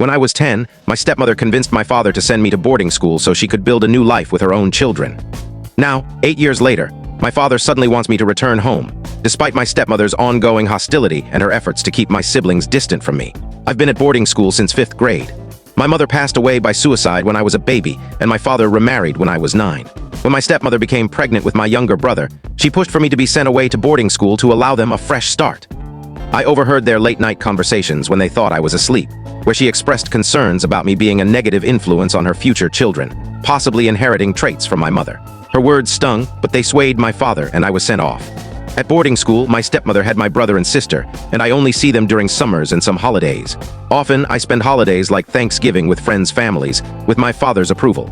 When I was 10, my stepmother convinced my father to send me to boarding school so she could build a new life with her own children. Now, 8 years later, my father suddenly wants me to return home, despite my stepmother's ongoing hostility and her efforts to keep my siblings distant from me. I've been at boarding school since 5th grade. My mother passed away by suicide when I was a baby, and my father remarried when I was 9. When my stepmother became pregnant with my younger brother, she pushed for me to be sent away to boarding school to allow them a fresh start. I overheard their late-night conversations when they thought I was asleep, where she expressed concerns about me being a negative influence on her future children, possibly inheriting traits from my mother. Her words stung, but they swayed my father, and I was sent off. At boarding school, my stepmother had my brother and sister, and I only see them during summers and some holidays. Often, I spend holidays like Thanksgiving with friends' families, with my father's approval.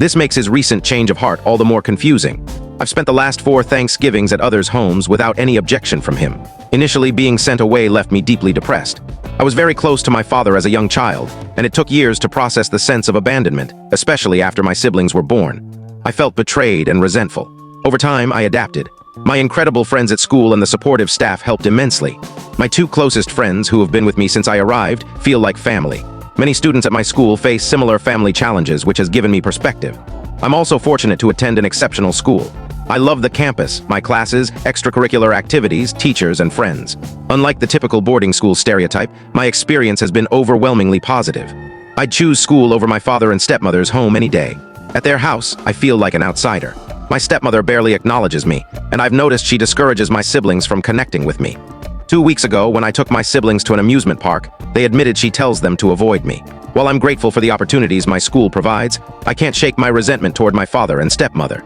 This makes his recent change of heart all the more confusing. I've spent the last 4 Thanksgivings at others' homes without any objection from him. Initially, being sent away left me deeply depressed. I was very close to my father as a young child, and it took years to process the sense of abandonment, especially after my siblings were born. I felt betrayed and resentful. Over time, I adapted. My incredible friends at school and the supportive staff helped immensely. My 2 closest friends, who have been with me since I arrived, feel like family. Many students at my school face similar family challenges, which has given me perspective. I'm also fortunate to attend an exceptional school. I love the campus, my classes, extracurricular activities, teachers, and friends. Unlike the typical boarding school stereotype, my experience has been overwhelmingly positive. I'd choose school over my father and stepmother's home any day. At their house, I feel like an outsider. My stepmother barely acknowledges me, and I've noticed she discourages my siblings from connecting with me. 2 weeks ago, when I took my siblings to an amusement park, they admitted she tells them to avoid me. While I'm grateful for the opportunities my school provides, I can't shake my resentment toward my father and stepmother.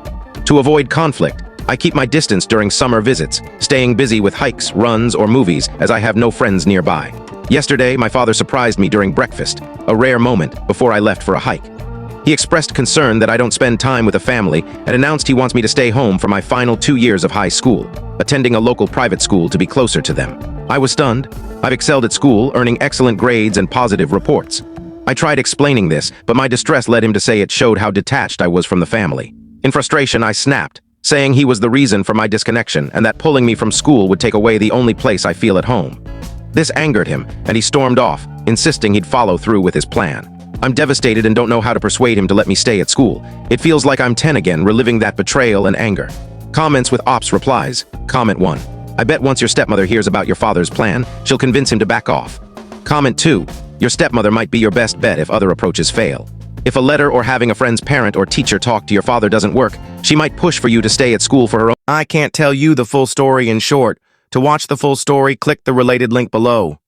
To avoid conflict, I keep my distance during summer visits, staying busy with hikes, runs, or movies, as I have no friends nearby. Yesterday, my father surprised me during breakfast, a rare moment, before I left for a hike. He expressed concern that I don't spend time with the family and announced he wants me to stay home for my final 2 years of high school, attending a local private school to be closer to them. I was stunned. I've excelled at school, earning excellent grades and positive reports. I tried explaining this, but my distress led him to say it showed how detached I was from the family. In frustration, I snapped, saying he was the reason for my disconnection and that pulling me from school would take away the only place I feel at home. This angered him, and he stormed off, insisting he'd follow through with his plan. I'm devastated and don't know how to persuade him to let me stay at school. It feels like I'm 10 again, reliving that betrayal and anger. Comments with Ops replies. Comment 1. I bet once your stepmother hears about your father's plan, she'll convince him to back off. Comment 2. Your stepmother might be your best bet if other approaches fail. If a letter or having a friend's parent or teacher talk to your father doesn't work, she might push for you to stay at school for her own. I can't tell you the full story in short. To watch the full story, click the related link below.